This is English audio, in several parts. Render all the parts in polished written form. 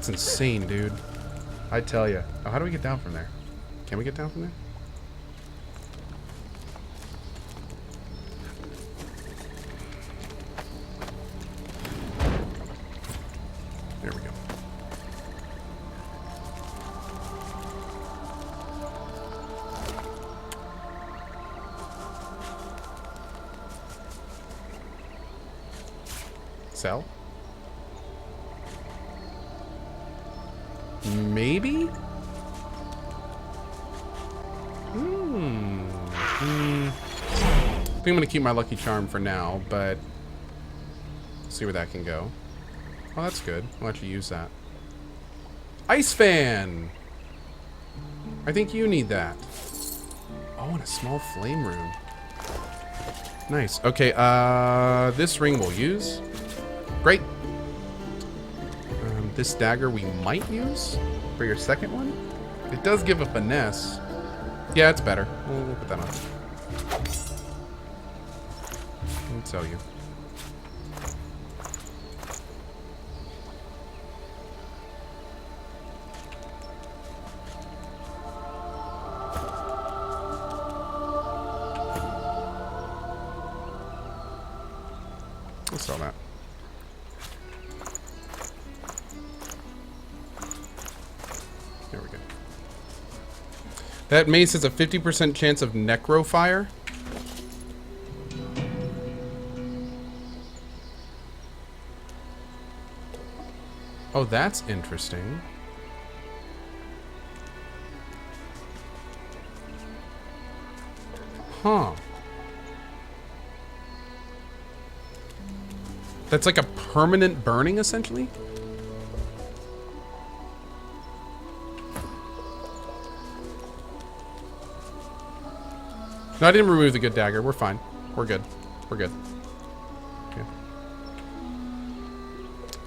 That's insane, dude. I tell you. Oh, how do we get down from there? Can we get down from there? There we go. Sell? Maybe? I think I'm going to keep my lucky charm for now, but see where that can go. Oh, that's good. We'll actually use that. Ice fan! I think you need that. Oh, and a small flame rune. Nice. Okay, this ring we'll use. Great. This dagger we might use for your second one. It does give a finesse. Yeah, it's better. We'll put that on. I'll tell you. I'll sell that. There we go. That mace has a 50% chance of necro fire. Oh, that's interesting. Huh. That's like a permanent burning, essentially? No, I didn't remove the good dagger. We're fine. We're good. We're good. Okay.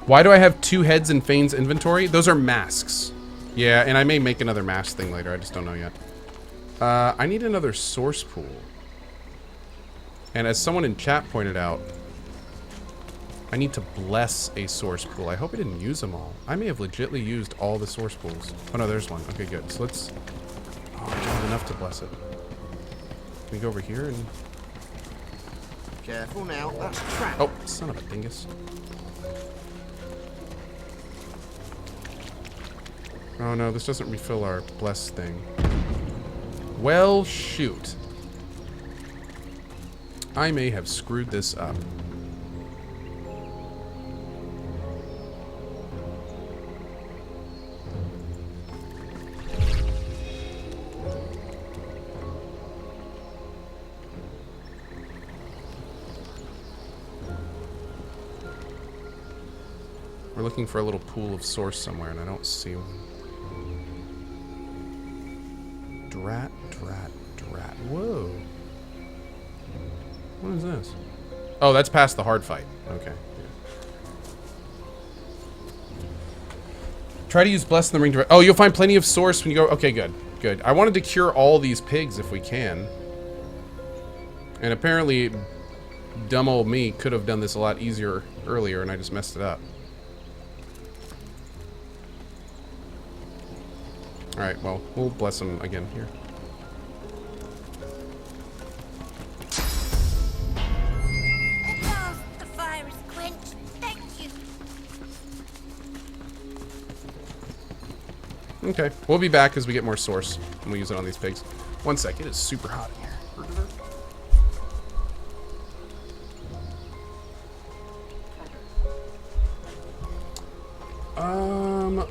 Why do I have 2 heads in Fane's inventory? Those are masks. Yeah, and I may make another mask thing later. I just don't know yet. I need another source pool. And as someone in chat pointed out, I need to bless a source pool. I hope I didn't use them all. I may have legitly used all the source pools. Oh no, there's one. Okay, good. So let's... Oh, I don't have enough to bless it. Can we go over here and... Careful now, that's a trap. Oh, son of a dingus. Oh no, this doesn't refill our bless thing. Well, shoot. I may have screwed this up. We're looking for a little pool of source somewhere, and I don't see one. Drat, drat, drat. Whoa. What is this? Oh, that's past the hard fight. Okay. Yeah. Try to use Bless in the Ring direct. Oh, you'll find plenty of source when you go. Okay, good. Good. I wanted to cure all these pigs if we can. And apparently, dumb old me could have done this a lot easier earlier, and I just messed it up. Alright, well, we'll bless him again here. At last, the fire is quenched. Thank you. Okay, we'll be back as we get more source, and we'll use it on these pigs. 1 sec, it is super hot in here.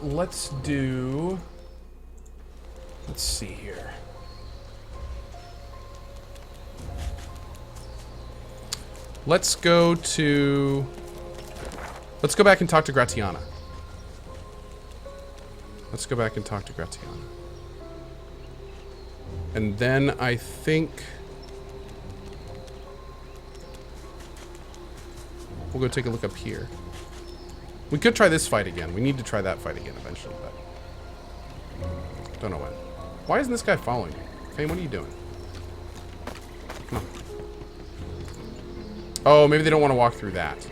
Let's do... Let's see here. Let's go to... Let's go back and talk to Gratiana. Let's go back and talk to Gratiana. And then I think... We'll go take a look up here. We could try this fight again. We need to try that fight again eventually, but... Don't know when. Why isn't this guy following me? Fane, what are you doing? Come on. Oh, maybe they don't want to walk through that.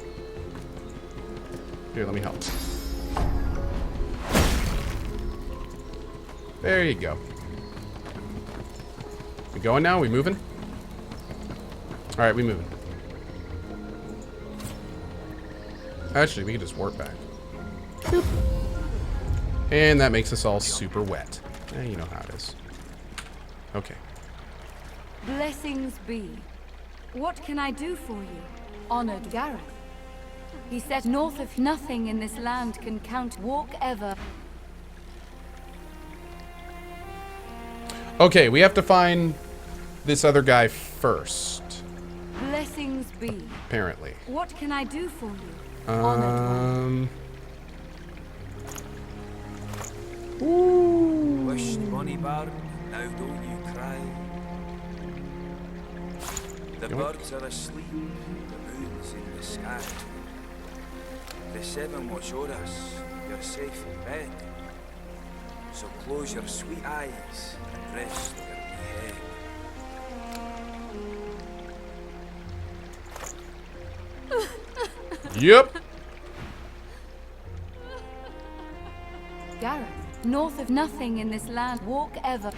Here, let me help. There you go. We going now? We moving? Alright, we moving. Actually, we can just warp back. Boop. And that makes us all super wet. You know how it is. Okay. Blessings be. What can I do for you, honored Gareth? He said north of nothing in this land can count. Walk ever. Okay, we have to find this other guy first. Blessings be. Apparently. What can I do for you, honored one? Ooh. Wished bonny barn, now don't you cry. The birds are asleep, the moon's in the sky. The seven watch o'er us, you're safe in bed. So close your sweet eyes and rest your wee head. Yep. Gareth, north of nothing in this land, walk ever.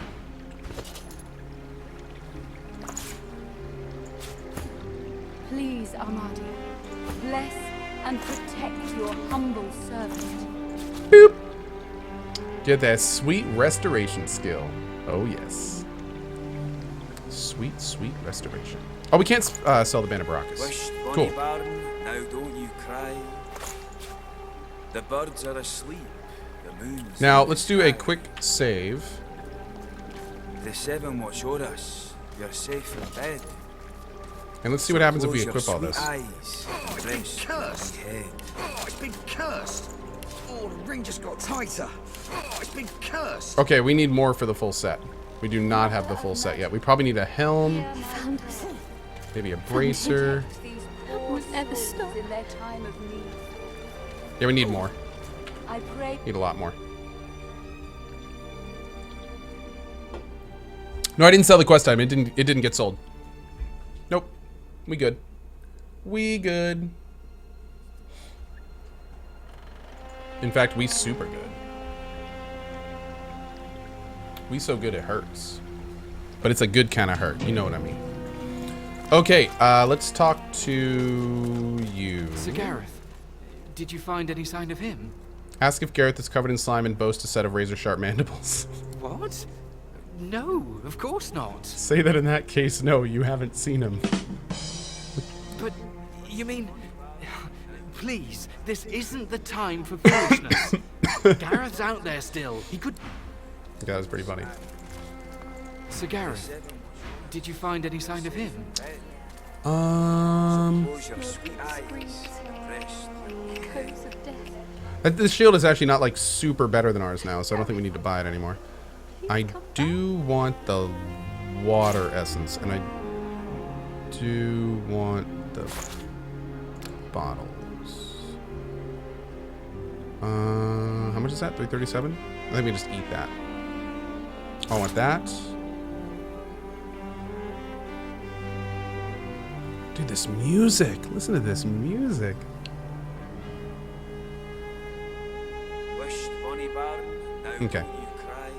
Please, Armadia, bless and protect your humble servant. Boop. Get that sweet restoration skill. Oh, yes. Sweet, sweet restoration. Oh, we can't sell the Band of Baracus. Wished Cool. bonny barn, now don't you cry. The birds are asleep, the moon's Now, in let's the do a sky. quick save. The seven watch o'er us, you're safe in bed. And let's see what happens if we Close your equip all sweet this. Eyes, Oh, it's and been rest your cursed. wee head. Oh, it's been cursed. Oh, the ring just got tighter. Oh, it's been cursed. Okay, we need more for the full set. We do not have the full set yet. We probably need a helm, You found us. maybe a bracer. These poor souls in their time of need. Yeah, we need more. I pray. Need a lot more. No, I didn't sell the quest item. It didn't get sold. Nope. We good. We good. In fact, we super good. We so good it hurts. But it's a good kind of hurt. You know what I mean. Okay, let's talk to you. Sir Gareth, did you find any sign of him? Ask if Gareth is covered in slime and boasts a set of razor-sharp mandibles. What? No, of course not. Say that in that case, no, you haven't seen him. But, you mean... Please, this isn't the time for foolishness. Gareth's out there still. He could... Yeah, that was pretty funny. Sir Gareth, did you find any sign of him? Close your sweet eyes, and rest your wee head. Coats of death. This shield is actually not like super better than ours now, so I don't think we need to buy it anymore. I do want the water essence, and I do want the bottles. How much is that? 337? I think we just eat that. I want that. Dude, this music. Listen to this music. Wished bonny barn, now Okay. don't you cry.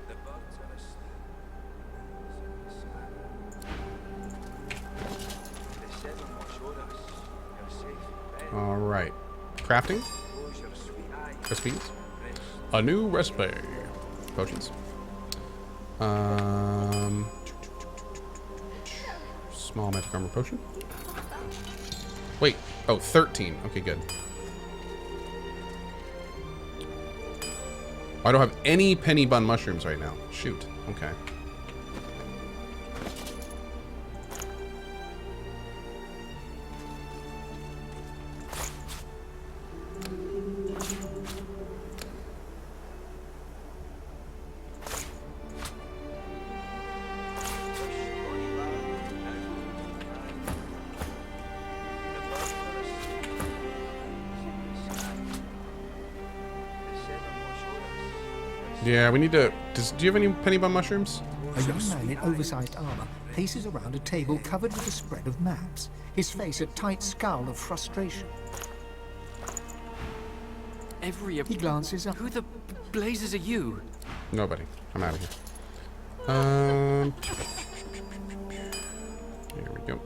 The birds are asleep, the seven watch o'er us, you're safe in bed. All right. Crafting. Close your sweet eyes, Recipes. rest. A new recipe. Potions. Small magic armor potion. Wait. Oh, 13. Okay, good. I don't have any penny bun mushrooms right now. Shoot. Okay. Yeah, we need to... do you have any penny bun mushrooms? A young man in oversized armor paces around a table covered with a spread of maps, his face a tight scowl of frustration. every... He glances up. Who the blazes are you? Nobody. I'm out of here. Here we go.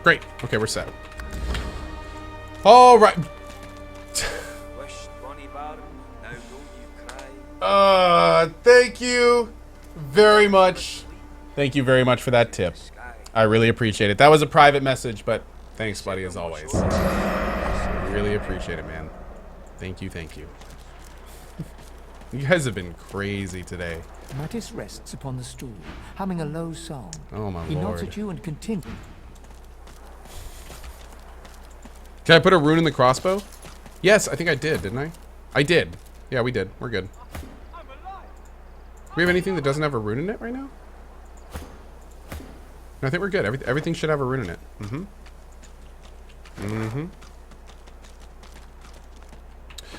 Great. Okay, we're set. All right. Wish Bonnie Baron, now don't you cry. Thank you very much. Thank you very much for that tip. I really appreciate it. That was a private message, but thanks, buddy, as always. Really appreciate it, man. Thank you, thank you. You guys have been crazy today. Mattis rests upon the stool, humming a low song. Oh, my He nods lord. at you and continues. Can I put a rune in the crossbow? Yes, I think I did, didn't I? I did. Yeah, we did. We're good. Do we have anything that doesn't have a rune in it right now? No, I think we're good. Everything should have a rune in it.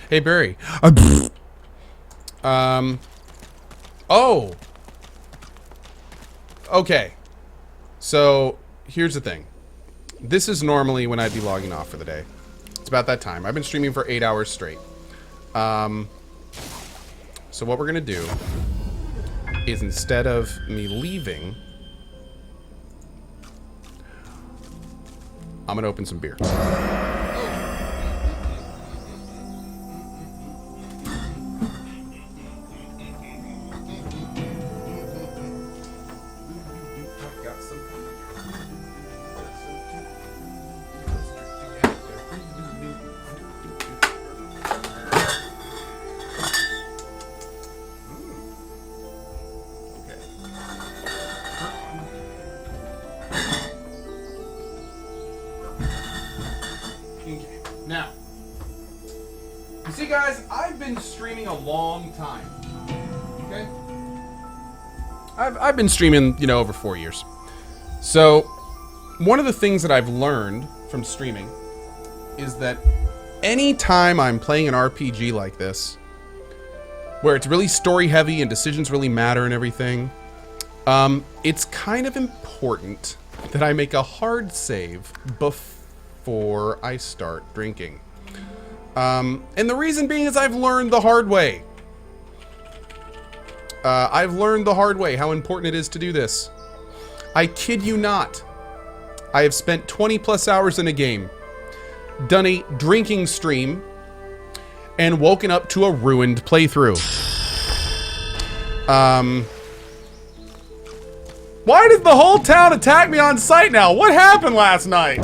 Hey, Barry. Oh. Okay. So, here's the thing. This is normally when I'd be logging off for the day. It's about that time. I've been streaming for 8 hours straight. So what we're gonna do is, instead of me leaving, I'm gonna open some beer. Now, you see, guys, I've been streaming a long time. Okay? I've been streaming, you know, over 4 years. So, one of the things that I've learned from streaming is that anytime I'm playing an RPG like this, where it's really story heavy and decisions really matter and everything, it's kind of important that I make a hard save before I start drinking. And the reason being is I've learned the hard way. I've learned the hard way how important it is to do this. I kid you not. I have spent 20 plus hours in a game, done a drinking stream, and woken up to a ruined playthrough. Why did the whole town attack me on sight now? What happened last night?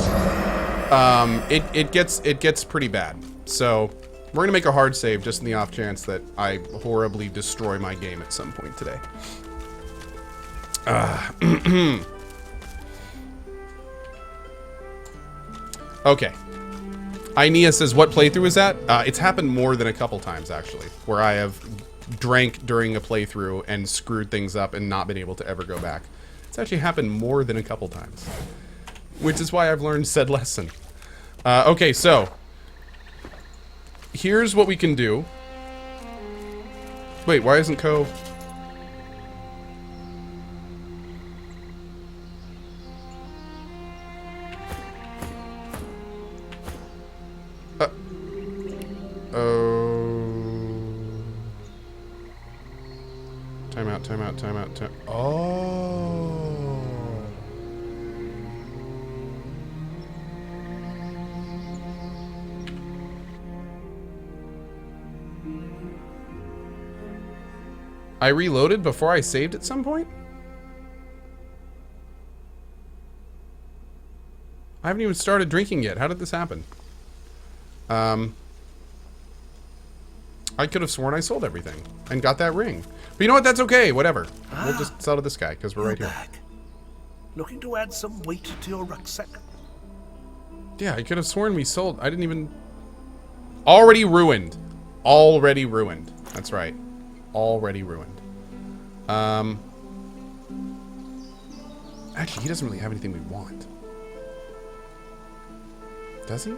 It gets pretty bad. So we're gonna make a hard save just in the off chance that I horribly destroy my game at some point today. Okay. Ainea says, what playthrough is that? It's happened more than a couple times, actually, where I have drank during a playthrough and screwed things up and not been able to ever go back. It's actually happened more than a couple times, which is why I've learned said lesson. Okay, so here's what we can do. Wait, why isn't Co... Time out. Oh. I reloaded before I saved at some point? I haven't even started drinking yet. How did this happen? I could have sworn I sold everything and got that ring. But you know what? That's okay. Whatever. We'll just sell to this guy because we're right here. Back. Looking to add some weight to your rucksack? Yeah, I could have sworn we sold. I didn't even... Already ruined. Already ruined. That's right. Already ruined. Actually, he doesn't really have anything we want. Does he?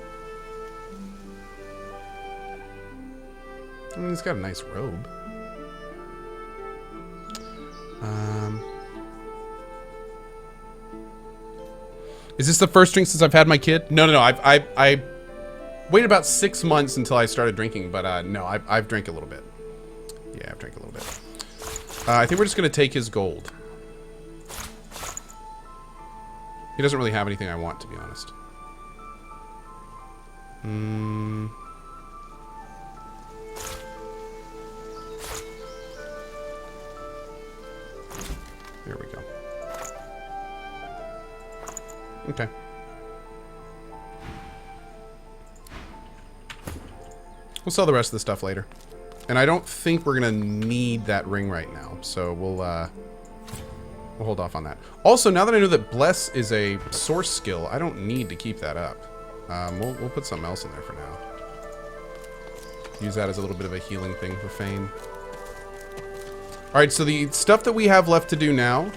I mean, he's got a nice robe. Is this the first drink since I've had my kid? No. I waited about 6 months until I started drinking, but no, I've drank a little bit. Yeah, I've drank a little bit. I think we're just going to take his gold. He doesn't really have anything I want, to be honest. There we go. Okay. We'll sell the rest of the stuff later. And I don't think we're going to need that ring right now, so we'll hold off on that. Also, now that I know that Bless is a source skill, I don't need to keep that up. We'll put something else in there for now. Use that as a little bit of a healing thing for Fane. Alright, so the stuff that we have left to do now,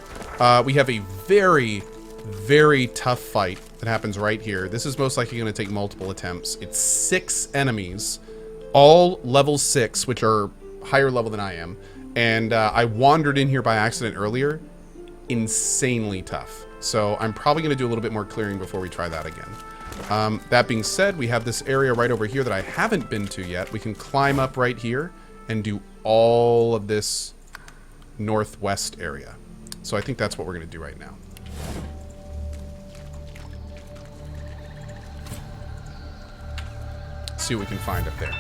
we have a very, very tough fight that happens right here. This is most likely going to take multiple attempts. It's 6 enemies, all level 6, which are higher level than I am. And I wandered in here by accident earlier. Insanely tough. So I'm probably going to do a little bit more clearing before we try that again. That being said, we have this area right over here that I haven't been to yet. We can climb up right here and do all of this northwest area. So I think that's what we're going to do right now. See what we can find up there.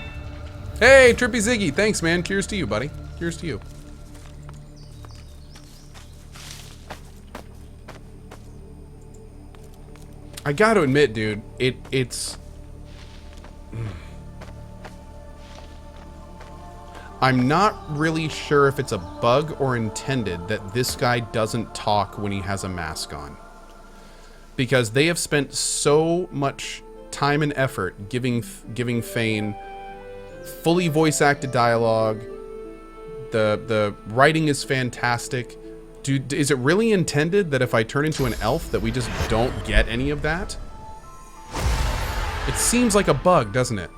Hey, Trippy Ziggy. Thanks, man. Cheers to you, buddy. Cheers to you. I gotta admit, dude, it's... I'm not really sure if it's a bug or intended that this guy doesn't talk when he has a mask on. Because they have spent so much time and effort giving Fane fully voice-acted dialogue. The writing is fantastic. Dude, is it really intended that if I turn into an elf that we just don't get any of that? It seems like a bug, doesn't it?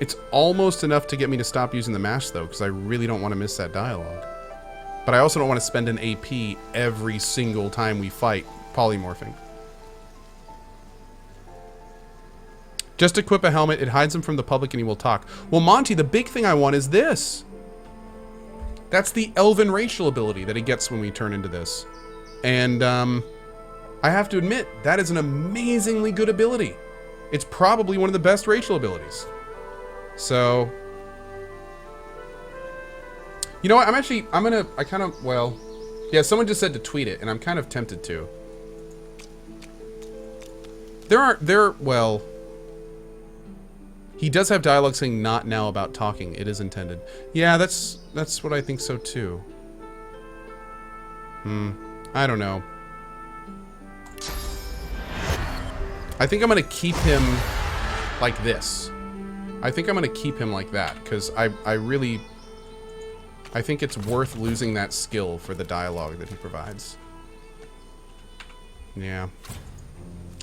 It's almost enough to get me to stop using the mask, though, because I really don't want to miss that dialogue. But I also don't want to spend an AP every single time we fight polymorphing. Just equip a helmet, it hides him from the public and he will talk. Well, Monty, the big thing I want is this. That's the elven racial ability that he gets when we turn into this. And I have to admit, that is an amazingly good ability. It's probably one of the best racial abilities. So, you know what, yeah, someone just said to tweet it, and I'm kind of tempted to. Well, he does have dialogue saying not now about talking. It is intended. Yeah, that's what I think so too. I don't know. I think I'm gonna keep him like this. I think I'm gonna keep him like that, because I think it's worth losing that skill for the dialogue that he provides. Yeah,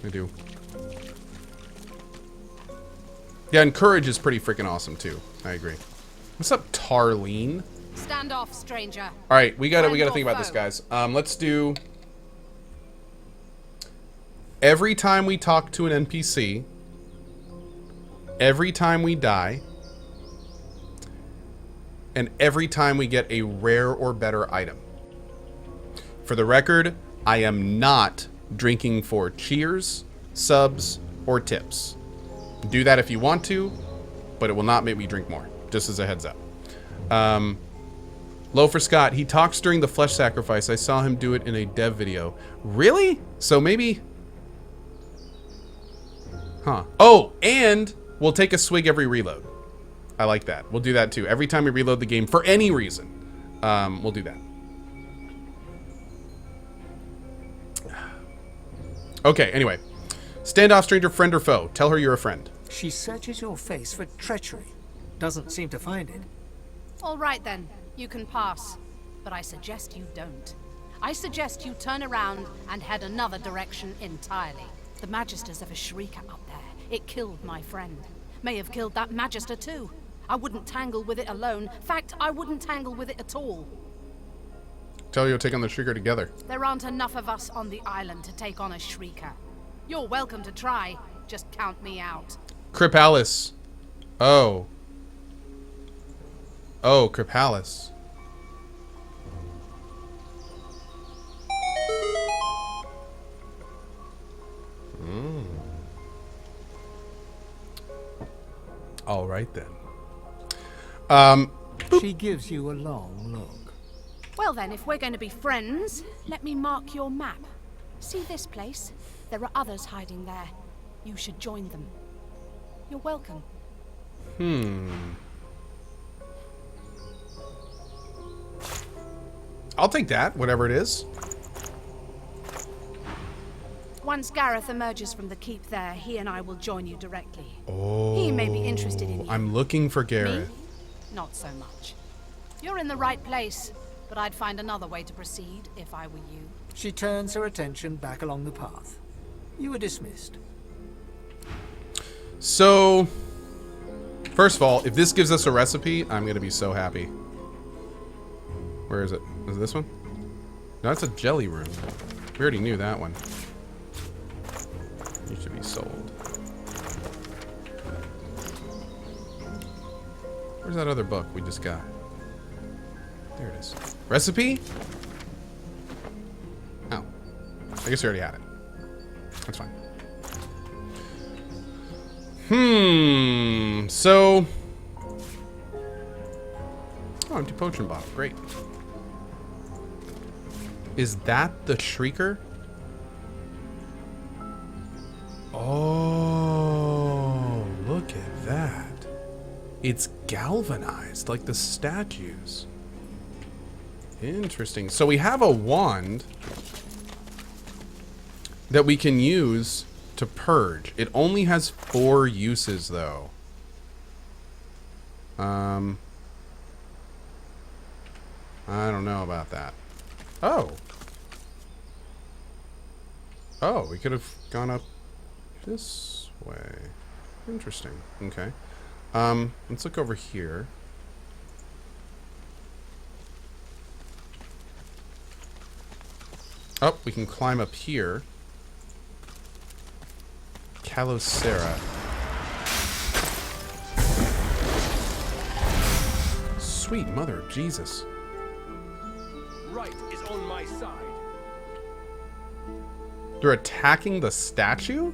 I do. Yeah, and courage is pretty freaking awesome too. I agree. What's up, Tarlene? Stand off, stranger. All right, we gotta think about this, guys. Let's do. Every time we talk to an NPC, every time we die, and every time we get a rare or better item. For the record, I am not drinking for cheers, subs, or tips. Do that if you want to, but it will not make me drink more, just as a heads up. Low for Scott, he talks during the flesh sacrifice. I saw him do it in a dev video. Really? So maybe... Huh. Oh, and we'll take a swig every reload. I like that. We'll do that too. Every time we reload the game for any reason, we'll do that. Okay, anyway. Standoff, stranger, friend or foe. Tell her you're a friend. She searches your face for treachery. Doesn't seem to find it. All right then, you can pass. But I suggest you don't. I suggest you turn around and head another direction entirely. The Magisters have a Shrieker up there. It killed my friend. may have killed that Magister too. I wouldn't tangle with it alone. Fact, I wouldn't tangle with it at all. Tell you to take on the Shrieker together. There aren't enough of us on the island to take on a Shrieker. You're welcome to try. Just count me out. Cripalis. Oh. Oh, Cripalis. All right then. She gives you a long look. Well then, if we're going to be friends, let me mark your map. See this place? There are others hiding there. You should join them. You're welcome. I'll take that, whatever it is. Once Gareth emerges from the keep there, he and I will join you directly. Oh. He may be interested in you. I'm looking for Gareth. Me? Not so much. You're in the right place, but I'd find another way to proceed if I were you. She turns her attention back along the path. You are dismissed. So, first of all, if this gives us a recipe, I'm going to be so happy. Where is it? Is it this one? No, it's a jelly room. We already knew that one. You should be sold. Where's that other book we just got? There it is. Recipe? Oh. I guess we already had it. That's fine. So... Oh, empty potion bottle. Great. Is that the Shrieker? Oh, look at that. It's galvanized like the statues. Interesting. So we have a wand that we can use to purge. It only has 4 uses though. I don't know about that. Oh. Oh, we could have gone up this way. Interesting. Okay. Let's look over here. Oh, we can climb up here. Calocera. Sweet mother of Jesus. Right is on my side. They're attacking the statue?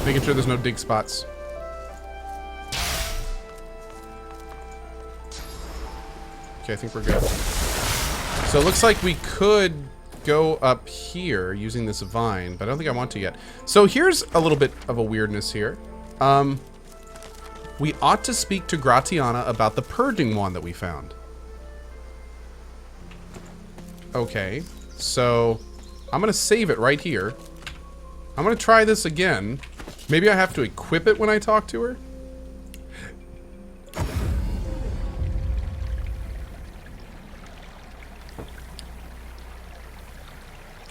Making sure there's no dig spots. Okay, I think we're good. So it looks like we could go up here using this vine, but I don't think I want to yet. So here's a little bit of a weirdness here. We ought to speak to Gratiana about the purging wand that we found. Okay, so I'm gonna save it right here. I'm gonna try this again. Maybe I have to equip it when I talk to her.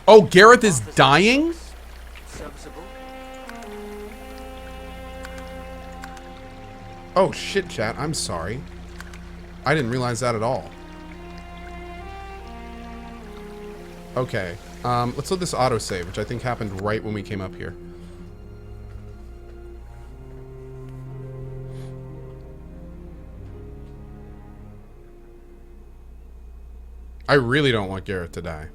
Oh, Gareth is dying? Oh shit, chat. I'm sorry. I didn't realize that at all. Okay. Let's let this autosave, which I think happened right when we came up here. I really don't want Gareth to die.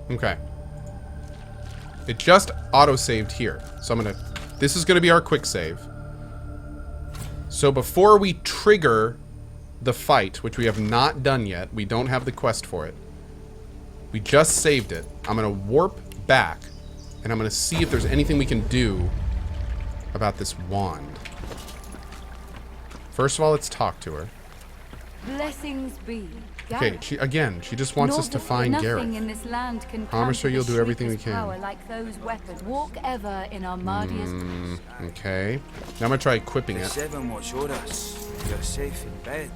Okay. It just auto-saved here. So I'm gonna... This is gonna be our quick save. So before we trigger the fight, which we have not done yet, we don't have the quest for it. We just saved it. I'm gonna warp back, and I'm gonna see if there's anything we can do about this wand. First of all, let's talk to her. Blessings be. Okay, she just wants us to find Gareth. In this land can Promise her you'll do everything we can. Power like those weapons. Walk ever in Armadia's. Okay. Now I'm gonna try equipping The it. seven watch o'er us. You're safe in bed.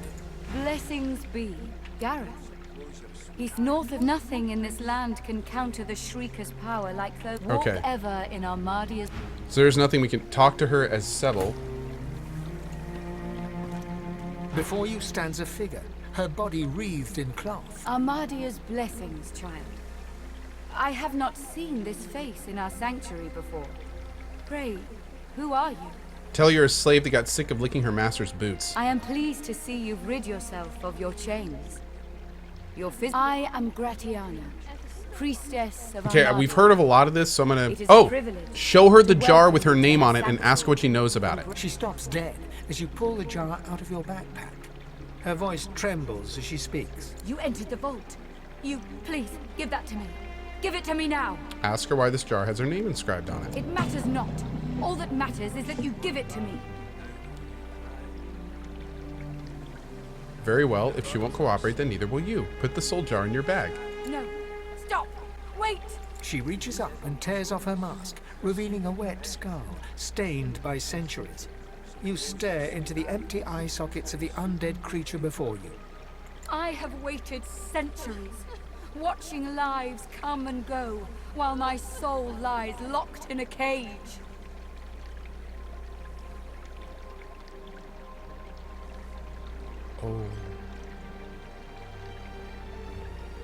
Blessings be. Gareth. He's north of nothing in this land can counter the Shrieker's power like those. Walk Okay. ever in Armadia's. So there's nothing we can talk to her as Sebel. Before you stands a figure, her body wreathed in cloth. Armadia's blessings, child. I have not seen this face in our sanctuary before. Pray, who are you? Tell you're a slave that got sick of licking her master's boots. I am pleased to see you've rid yourself of your chains. I am Gratiana, priestess of Okay, Armadia. we've heard of a lot of this, so I'm gonna... It is a Oh! privilege Show her the to jar welcome with her you name to on our it and ask her what she knows about it. She stops dead as you pull the jar out of your backpack. Her voice trembles as she speaks. You entered the vault. Please, give that to me. Give it to me now. Ask her why this jar has her name inscribed on it. It matters not. All that matters is that you give it to me. Very well, if she won't cooperate, then neither will you. Put the soul jar in your bag. No. Stop. Wait. She reaches up and tears off her mask, revealing a wet skull, stained by centuries. You stare into the empty eye sockets of the undead creature before you. I have waited centuries, watching lives come and go, while my soul lies locked in a cage. Oh.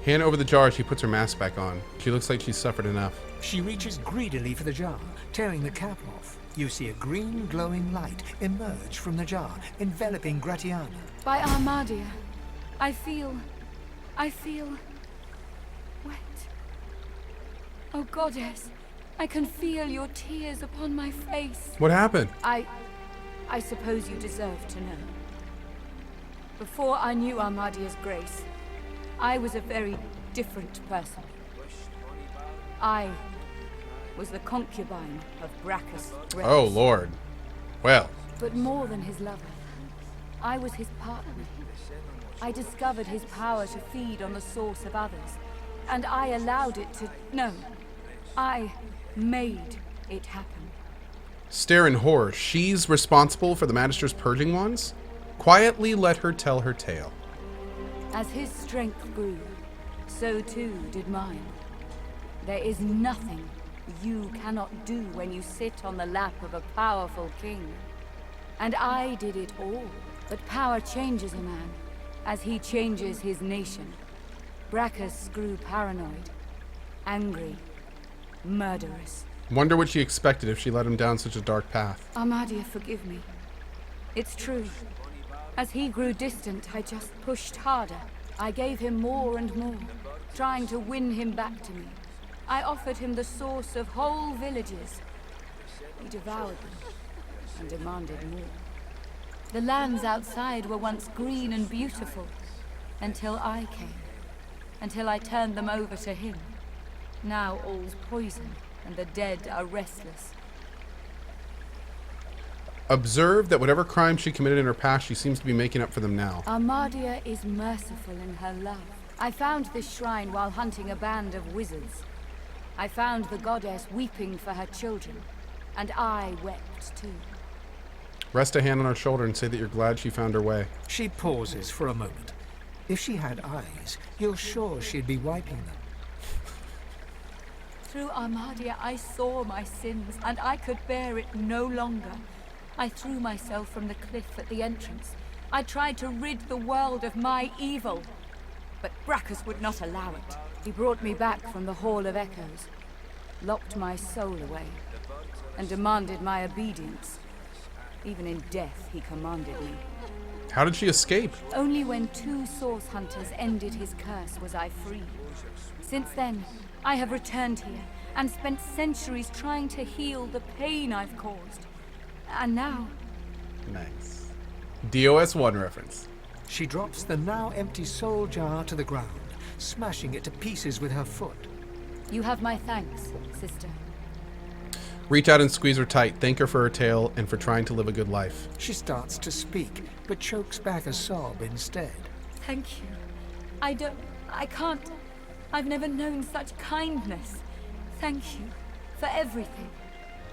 Hand over the jar as she puts her mask back on. She looks like she's suffered enough. She reaches greedily for the jar, tearing the cap off. You see a green glowing light emerge from the jar, enveloping Gratiana. By Armadia, I feel wet. Oh goddess, I can feel your tears upon my face. What happened? I suppose you deserve to know. Before I knew Armadia's grace, I was a very different person. I was the concubine of Brachus. Oh, Lord. Well. But more than his lover, I was his partner. I discovered his power to feed on the source of others, and I allowed it to... No, I made it happen. Stare in horror. She's responsible for the Magister's purging wands? Quietly let her tell her tale. As his strength grew, so too did mine. There is nothing you cannot do when you sit on the lap of a powerful king. And I did it all. But power changes a man, as he changes his nation. Brachus grew paranoid, angry, murderous. Wonder what she expected if she led him down such a dark path. Armadia, forgive me. It's true. As he grew distant, I just pushed harder. I gave him more and more, trying to win him back to me. I offered him the source of whole villages. He devoured them and demanded more. The lands outside were once green and beautiful, until I came. Until I turned them over to him. Now all's poison, and the dead are restless. Observe that whatever crime she committed in her past, she seems to be making up for them now. Armadia is merciful in her love. I found this shrine while hunting a band of wizards. I found the goddess weeping for her children, and I wept too. Rest a hand on her shoulder and say that you're glad she found her way. She pauses for a moment. If she had eyes, you're sure she'd be wiping them. Through Armadia, I saw my sins, and I could bear it no longer. I threw myself from the cliff at the entrance. I tried to rid the world of my evil, but Brachus would not allow it. He brought me back from the Hall of Echoes, locked my soul away, and demanded my obedience. Even in death, he commanded me. How did she escape? Only when 2 source hunters ended his curse was I free. Since then, I have returned here and spent centuries trying to heal the pain I've caused. And now... Nice. DOS1 reference. She drops the now empty soul jar to the ground, smashing it to pieces with her foot. You have my thanks, sister. Reach out and squeeze her tight. Thank her for her tale and for trying to live a good life. She starts to speak, but chokes back a sob instead. Thank you. I can't. I've never known such kindness. Thank you for everything.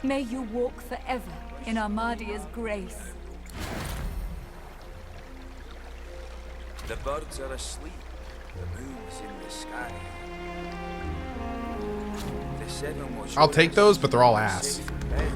May you walk forever in Armadia's grace. The birds are asleep. The moon's in the sky. The seven was I'll take yours. those, but they're all ass. Safe in bed.